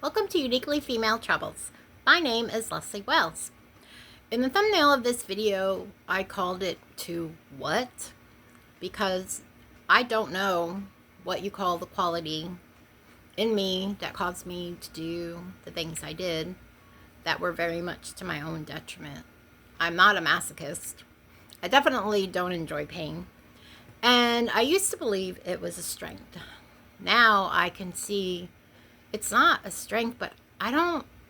Welcome to Uniquely Female Troubles. My name is Leslie Wells. In the thumbnail of this video, I called it to what? Because I don't know what you call the quality in me that caused me to do the things I did that were very much to my own detriment. I'm not a masochist. I definitely don't enjoy pain. And I used to believe it was a strength. Now I can see it's not a strength, but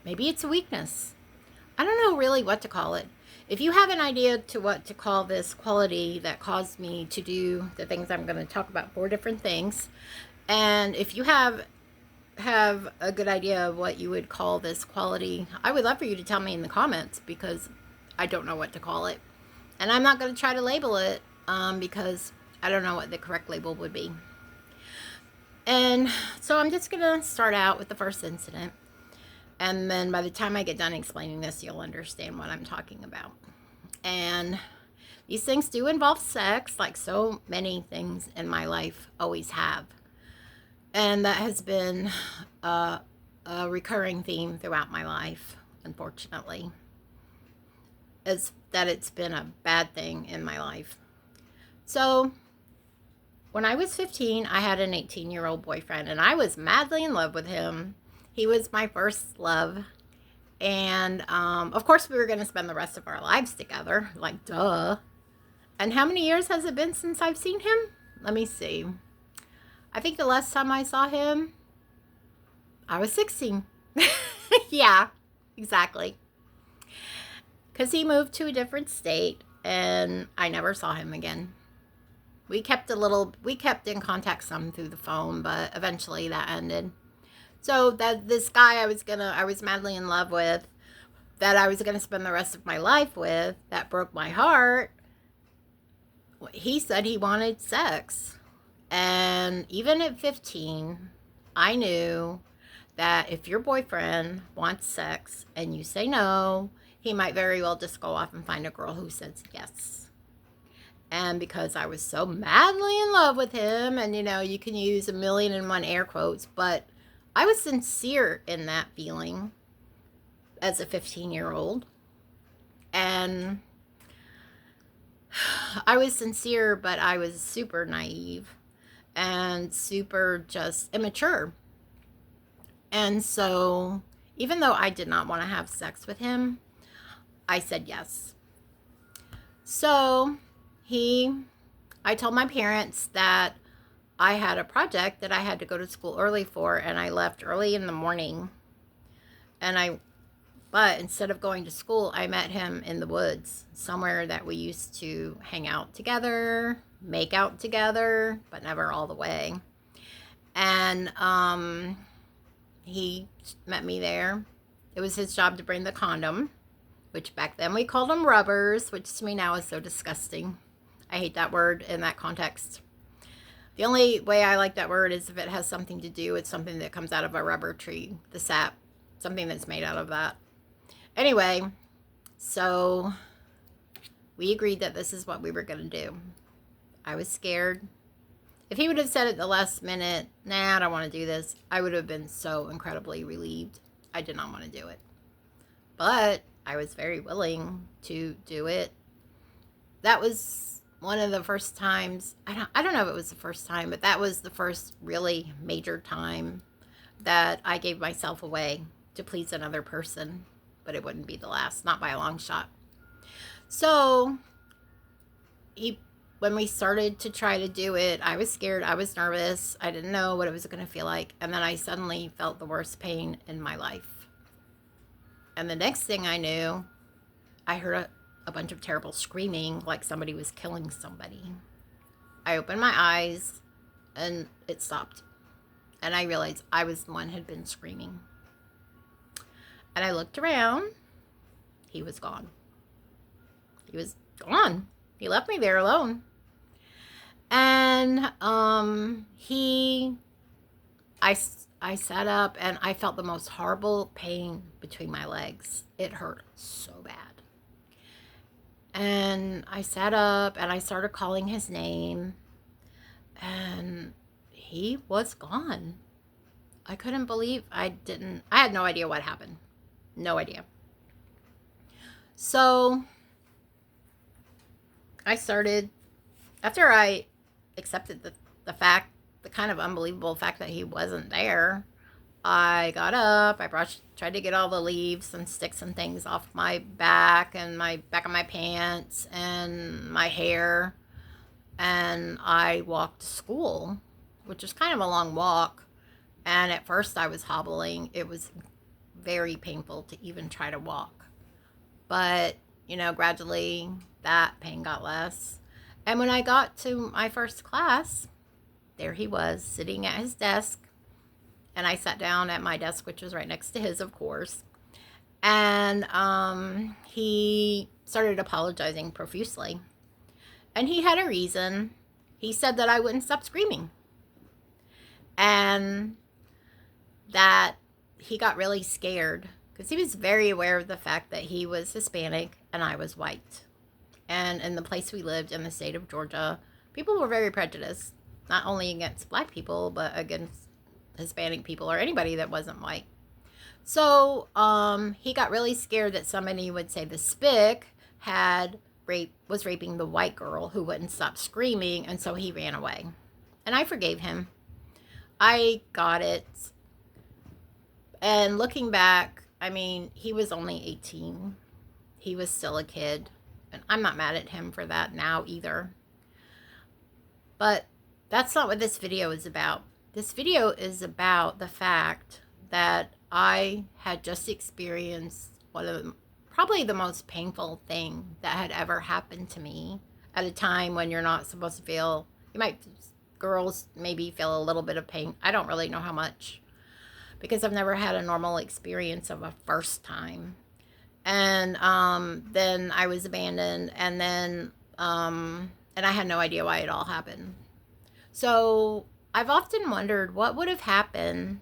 maybe it's a weakness. I don't know really what to call it. If you have an idea to what to call this quality that caused me to do the things I'm going to talk about, 4 different things, and if you have a good idea of what you would call this quality, I would love for you to tell me in the comments because I don't know what to call it. And I'm not going to try to label it because I don't know what the correct label would be. And so I'm just going to start out with the first incident. And then by the time I get done explaining this, you'll understand what I'm talking about. And these things do involve sex, like so many things in my life always have. And that has been a recurring theme throughout my life, unfortunately, is that it's been a bad thing in my life. So when I was 15, I had an 18-year-old boyfriend, and I was madly in love with him. He was my first love. And, of course, we were going to spend the rest of our lives together. Like, duh. And how many years has it been since I've seen him? Let me see. I think the last time I saw him, I was 16. Yeah, exactly. Because he moved to a different state, and I never saw him again. We kept in contact some through the phone, but eventually that ended. So that this guy I was madly in love with, that I was gonna spend the rest of my life with, that broke my heart. He said he wanted sex. And even at 15, I knew that if your boyfriend wants sex and you say no, he might very well just go off and find a girl who says yes. And because I was so madly in love with him, and you can use 1,000,001 air quotes, but I was sincere in that feeling as a 15-year-old. And I was sincere, but I was super naive and super just immature. And so, even though I did not want to have sex with him, I said yes. So, I told my parents that I had a project that I had to go to school early for, and I left early in the morning. But instead of going to school, I met him in the woods, somewhere that we used to hang out together, make out together, but never all the way. And he met me there. It was his job to bring the condom, which back then we called them rubbers, which to me now is so disgusting. I hate that word in that context. The only way I like that word is if it has something to do with something that comes out of a rubber tree, the sap, something that's made out of that. Anyway, so we agreed that this is what we were going to do. I was scared. If he would have said at the last minute, nah, I don't want to do this, I would have been so incredibly relieved. I did not want to do it. But I was very willing to do it. That was one of the first times, I don't know if it was the first time, but that was the first really major time that I gave myself away to please another person. But it wouldn't be the last, not by a long shot. So, when we started to try to do it, I was scared, I was nervous, I didn't know what it was going to feel like, and then I suddenly felt the worst pain in my life. And the next thing I knew, I heard a bunch of terrible screaming, like somebody was killing somebody. I opened my eyes, and it stopped. And I realized I was the one who had been screaming. And I looked around. He was gone. He was gone. He left me there alone. And I sat up and I felt the most horrible pain between my legs. It hurt so bad. And I sat up and I started calling his name. And he was gone. I couldn't believe I had no idea what happened. No idea. So I started, after I accepted the fact, the kind of unbelievable fact that he wasn't there, I got up, tried to get all the leaves and sticks and things off my back and my back of my pants and my hair. And I walked to school, which was kind of a long walk. And at first I was hobbling. It was very painful to even try to walk. But, gradually that pain got less. And when I got to my first class, there he was sitting at his desk. And I sat down at my desk, which was right next to his, of course. And he started apologizing profusely. And he had a reason. He said that I wouldn't stop screaming. And that he got really scared because he was very aware of the fact that he was Hispanic and I was white. And in the place we lived in the state of Georgia, people were very prejudiced, not only against black people, but against Hispanic people or anybody that wasn't white. So he got really scared that somebody would say the spick was raping the white girl who wouldn't stop screaming, and so he ran away. And I forgave him. I got it. And looking back, he was only 18. He was still a kid. And I'm not mad at him for that now either. But that's not what this video is about. This video is about the fact that I had just experienced probably the most painful thing that had ever happened to me at a time when you're not supposed to feel. Girls maybe feel a little bit of pain. I don't really know how much, because I've never had a normal experience of a first time. And then I was abandoned, and then and I had no idea why it all happened. So I've often wondered what would have happened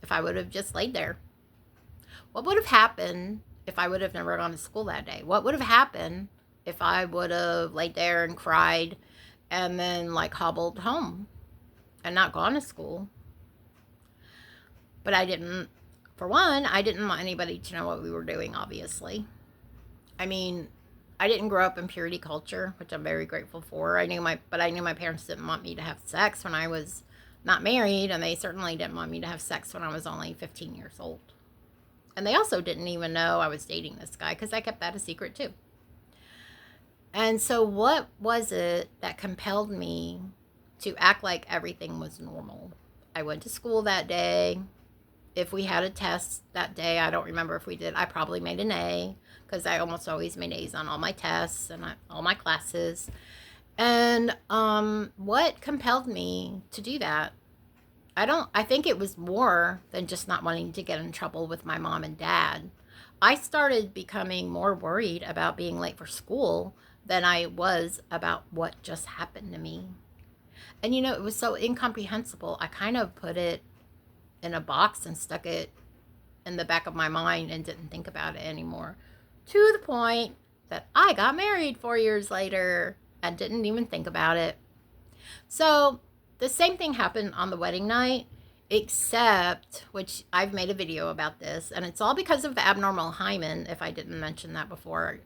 if I would have just laid there. What would have happened if I would have never gone to school that day? What would have happened if I would have laid there and cried and then hobbled home and not gone to school? But I didn't. For one, I didn't want anybody to know what we were doing, obviously. I didn't grow up in purity culture, which I'm very grateful for. I knew my parents didn't want me to have sex when I was not married, and they certainly didn't want me to have sex when I was only 15 years old. And they also didn't even know I was dating this guy, because I kept that a secret too. And so what was it that compelled me to act like everything was normal? I went to school that day. If we had a test that day, I don't remember if we did. I probably made an A, because I almost always made A's on all my tests and all my classes. And what compelled me to do that? I think it was more than just not wanting to get in trouble with my mom and dad. I started becoming more worried about being late for school than I was about what just happened to me. And it was so incomprehensible. I kind of put it in a box and stuck it in the back of my mind and didn't think about it anymore. To the point that I got married 4 years later and didn't even think about it. So the same thing happened on the wedding night, except, which I've made a video about this, and it's all because of the abnormal hymen, if I didn't mention that before.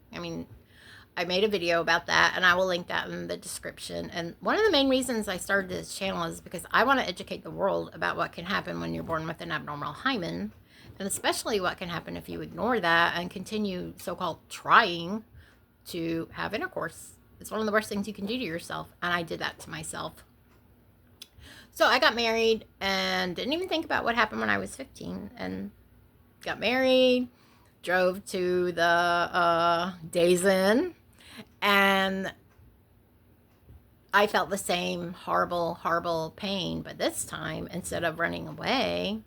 I made a video about that, and I will link that in the description. And one of the main reasons I started this channel is because I want to educate the world about what can happen when you're born with an abnormal hymen, and especially what can happen if you ignore that and continue so-called trying to have intercourse. It's one of the worst things you can do to yourself, and I did that to myself. So I got married and didn't even think about what happened when I was 15, and got married, drove to the Days Inn, and I felt the same horrible, horrible pain. But this time, instead of running away,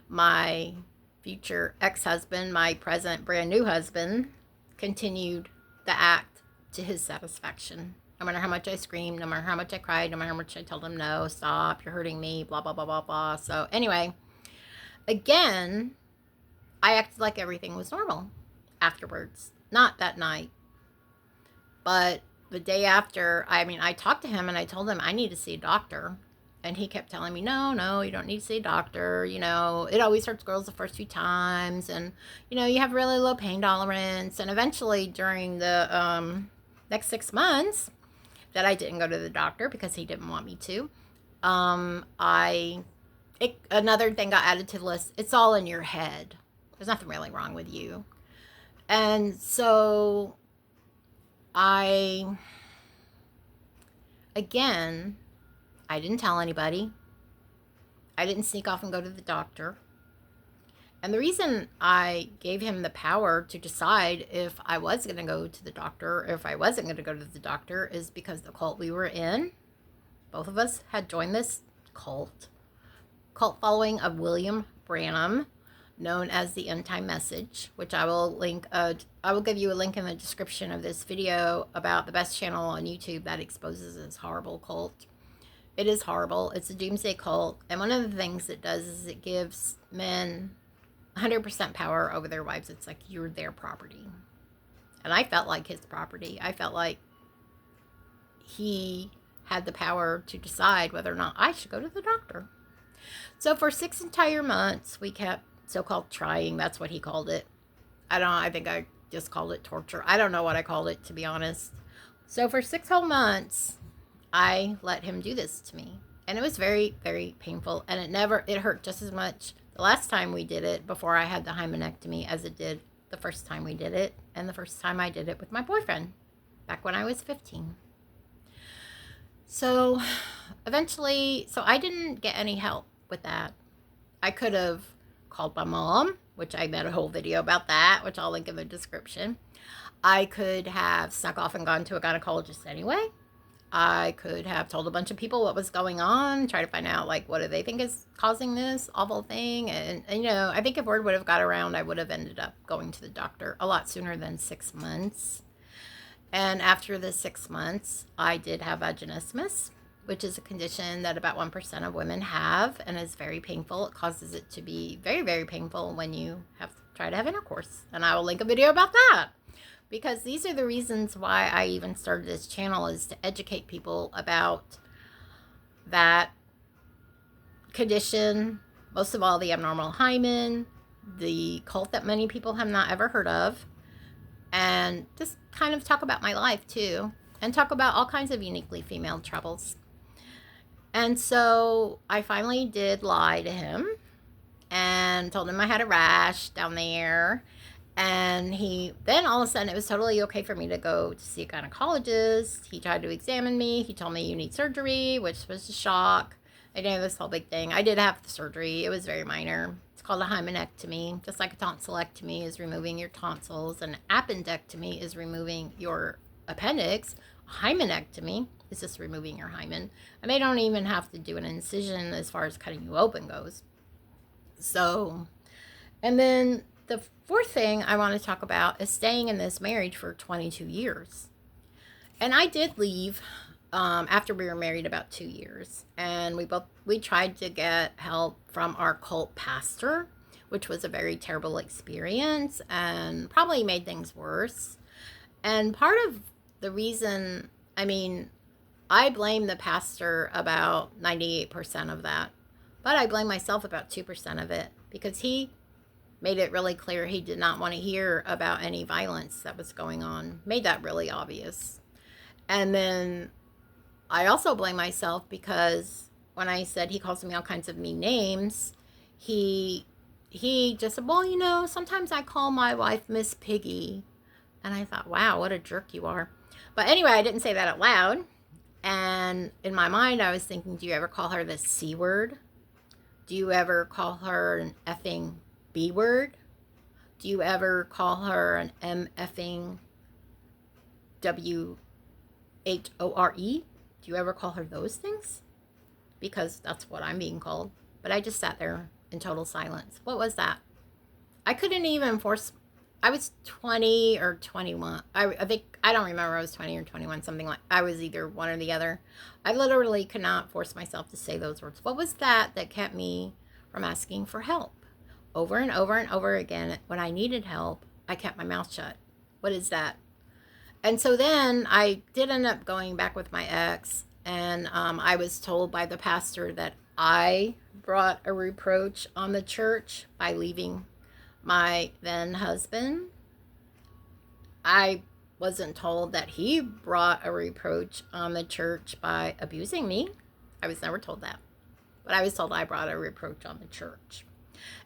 my future ex-husband, my present brand new husband, continued the act to his satisfaction. No matter how much I screamed, no matter how much I cried, no matter how much I told him, no, stop, you're hurting me, blah, blah, blah, blah, blah. So anyway, again, I acted like everything was normal afterwards. Not that night, but the day after. I talked to him and I told him I need to see a doctor. And he kept telling me, no, no, you don't need to see a doctor. You know, it always hurts girls the first few times. And, you know, you have really low pain tolerance. And eventually, during the next 6 months that I didn't go to the doctor because he didn't want me to, another thing got added to the list. It's all in your head. There's nothing really wrong with you. And so again, I didn't tell anybody. I didn't sneak off and go to the doctor. And the reason I gave him the power to decide if I was going to go to the doctor or if I wasn't going to go to the doctor is because the cult we were in, both of us had joined this cult following of William Branham, known as the End Time Message, which I will link. I will give you a link in the description of this video about the best channel on YouTube that exposes this horrible cult. It is horrible. It's a doomsday cult, and one of the things it does is it gives men 100% power over their wives. It's like you're their property, and I felt like his property. I felt like he had the power to decide whether or not I should go to the doctor. So for 6 entire months, we kept so-called trying. That's what he called it. I think I just called it torture. I don't know what I called it, to be honest. So for 6 whole months, I let him do this to me. And it was very, very painful. And it hurt just as much the last time we did it before I had the hymenectomy as it did the first time we did it. And the first time I did it with my boyfriend back when I was 15. So eventually, I didn't get any help with that. I could have called my mom, which I made a whole video about that, which I'll link in the description. I could have snuck off and gone to a gynecologist anyway. I could have told a bunch of people what was going on, try to find out, like, what do they think is causing this awful thing. And you know, I think if word would have got around, I would have ended up going to the doctor a lot sooner than 6 months. And after the 6 months, I did have vaginismus, which is a condition that about 1% of women have and is very painful. It causes it to be very, very painful when you try to have intercourse. And I will link a video about that, because these are the reasons why I even started this channel, is to educate people about that condition, most of all the abnormal hymen, the cult that many people have not ever heard of, and just kind of talk about my life too, and talk about all kinds of uniquely female troubles. And so I finally did lie to him and told him I had a rash down there. And then all of a sudden it was totally okay for me to go to see a gynecologist. He tried to examine me. He told me you need surgery, which was a shock. I didn't have this whole big thing. I did have the surgery. It was very minor. It's called a hymenectomy. Just like a tonsillectomy is removing your tonsils, and appendectomy is removing your appendix. A hymenectomy is just removing your hymen. And they don't even have to do an incision as far as cutting you open goes. So, and then the fourth thing I want to talk about is staying in this marriage for 22 years. And I did leave after we were married about 2 years. And we tried to get help from our cult pastor, which was a very terrible experience and probably made things worse. And part of the reason, I blame the pastor about 98% of that. But I blame myself about 2% of it, because he made it really clear he did not want to hear about any violence that was going on. Made that really obvious. And then I also blame myself because when I said he calls me all kinds of mean names, he just said, well, you know, sometimes I call my wife Miss Piggy. And I thought, wow, what a jerk you are. But anyway, I didn't say that out loud. And in my mind, I was thinking, do you ever call her the C word? Do you ever call her an effing B word? Do you ever call her an MFing WHORE? Do you ever call her those things? Because that's what I'm being called. But I just sat there in total silence. What was that? I couldn't even force. I was 20 or 21. I think, I don't remember, I was 20 or 21, something like, I was either one or the other. I literally could not force myself to say those words. What was that kept me from asking for help? Over and over and over again, when I needed help, I kept my mouth shut. What is that? And so then I did end up going back with my ex, And I was told by the pastor that I brought a reproach on the church by leaving my then husband. I wasn't told that he brought a reproach on the church by abusing me. I was never told that. But I was told I brought a reproach on the church.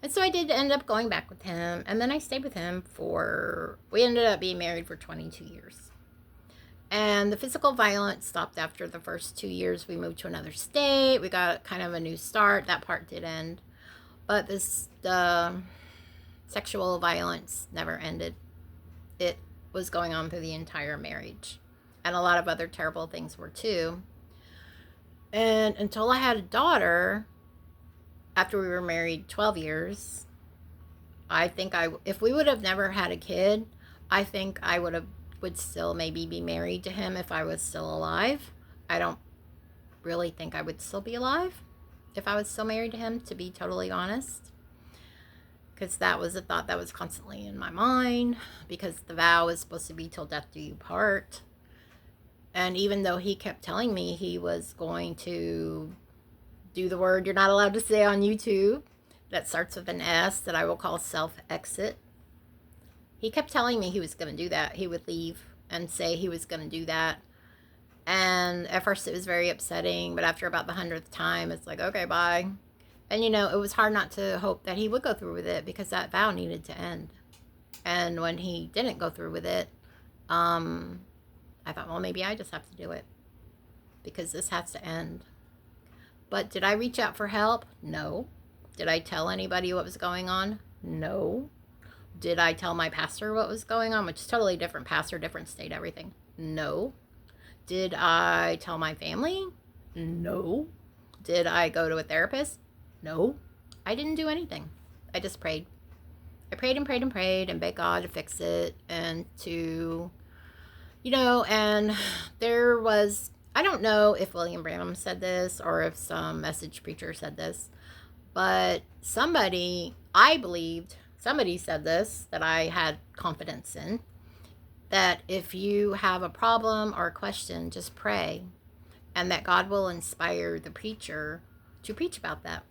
And so I did end up going back with him. And then I stayed with him we ended up being married for 22 years. And the physical violence stopped after the first 2 years. We moved to another state. We got kind of a new start. That part did end. But the sexual violence never ended. It was going on through the entire marriage. And a lot of other terrible things were too. And until I had a daughter, after we were married 12 years, I think if we would have never had a kid, I think I would still maybe be married to him if I was still alive. I don't really think I would still be alive if I was still married to him, to be totally honest. Because that was a thought that was constantly in my mind, because the vow is supposed to be till death do you part. And even though he kept telling me he was going to do the word you're not allowed to say on YouTube that starts with an S that I will call self-exit, he kept telling me he was going to do that. He would leave and say he was going to do that. And at first it was very upsetting, but after about the 100th time, it's like, okay, bye. And, it was hard not to hope that he would go through with it, because that vow needed to end. And when he didn't go through with it, I thought, well, maybe I just have to do it, because this has to end. But did I reach out for help? No. Did I tell anybody what was going on? No. Did I tell my pastor what was going on, which is totally different pastor, different state, everything? No. Did I tell my family? No. Did I go to a therapist? No. I didn't do anything. I just prayed. I prayed and prayed and prayed and begged God to fix it, and to, and there was, I don't know if William Branham said this or if some message preacher said this, but somebody said this that I had confidence in, that if you have a problem or a question, just pray, and that God will inspire the preacher to preach about that.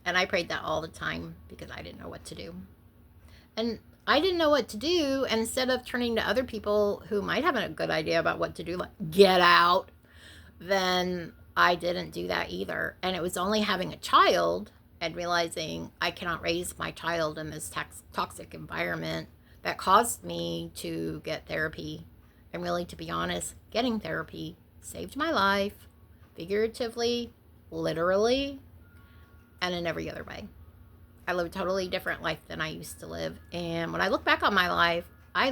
And I prayed that all the time because I didn't know what to do. And I didn't know what to do, and instead of turning to other people who might have a good idea about what to do, like get out, then I didn't do that either. And it was only having a child and realizing I cannot raise my child in this toxic environment that caused me to get therapy. And really, to be honest, getting therapy saved my life, figuratively, literally, and in every other way. I live a totally different life than I used to live. And when I look back on my life, I'm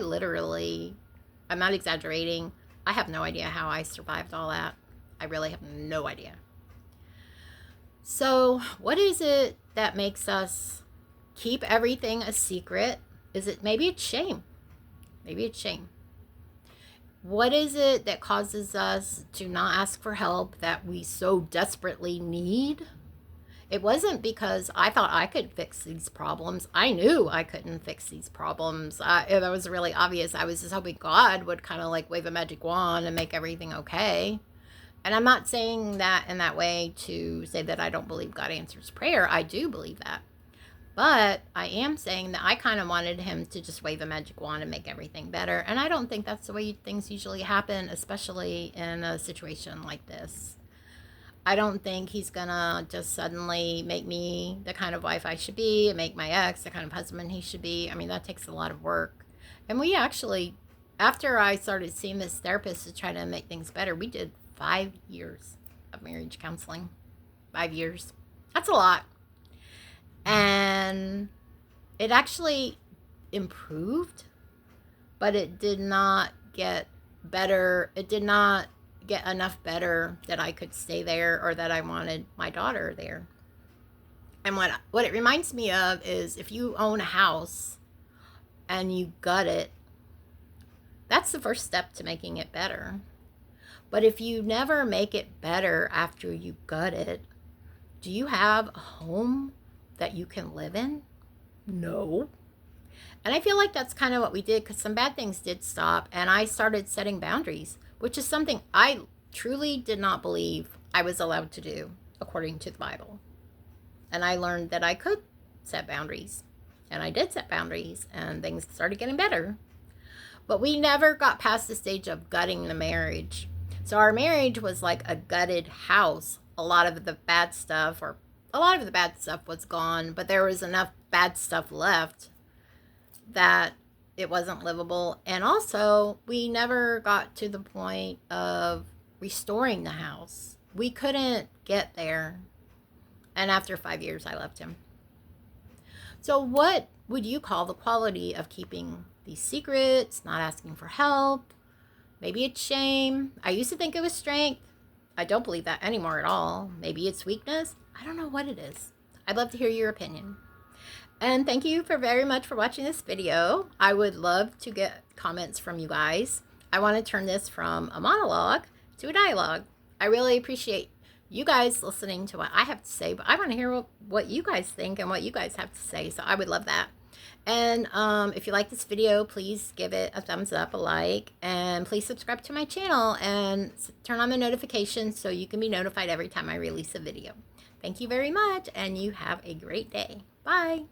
not exaggerating, I have no idea how I survived all that. I really have no idea. So what is it that makes us keep everything a secret? Maybe it's shame. Maybe it's shame. What is it that causes us to not ask for help that we so desperately need? It wasn't because I thought I could fix these problems. I knew I couldn't fix these problems. That was really obvious. I was just hoping God would kind of like wave a magic wand and make everything okay. And I'm not saying that in that way to say that I don't believe God answers prayer. I do believe that. But I am saying that I kind of wanted him to just wave a magic wand and make everything better. And I don't think that's the way things usually happen, especially in a situation like this. I don't think he's gonna just suddenly make me the kind of wife I should be and make my ex the kind of husband he should be. I mean, that takes a lot of work. And we actually, after I started seeing this therapist to try to make things better, we did 5 years of marriage counseling. 5 years. That's a lot. And it actually improved, but it did not get better. It did not get enough better that I could stay there or that I wanted my daughter there. And what it reminds me of is, if you own a house and you gut it, that's the first step to making it better. But if you never make it better after you gut it, do you have a home that you can live in? No. And I feel like that's kind of what we did, because some bad things did stop, and I started setting boundaries, which is something I truly did not believe I was allowed to do according to the Bible. And I learned that I could set boundaries. And I did set boundaries, and things started getting better. But we never got past the stage of gutting the marriage. So our marriage was like a gutted house. A lot of the bad stuff was gone, but there was enough bad stuff left that it wasn't livable. And also, we never got to the point of restoring the house. We couldn't get there. And after 5 years, I left him. So what would you call the quality of keeping these secrets, not asking for help? Maybe it's shame. I used to think it was strength. I don't believe that anymore at all. Maybe it's weakness. I don't know what it is. I'd love to hear your opinion. And thank you very much for watching this video. I would love to get comments from you guys. I want to turn this from a monologue to a dialogue. I really appreciate you guys listening to what I have to say, but I want to hear what you guys think and what you guys have to say, so I would love that. And if you like this video, please give it a thumbs up, a like, and please subscribe to my channel and turn on the notifications so you can be notified every time I release a video. Thank you very much, and you have a great day. Bye.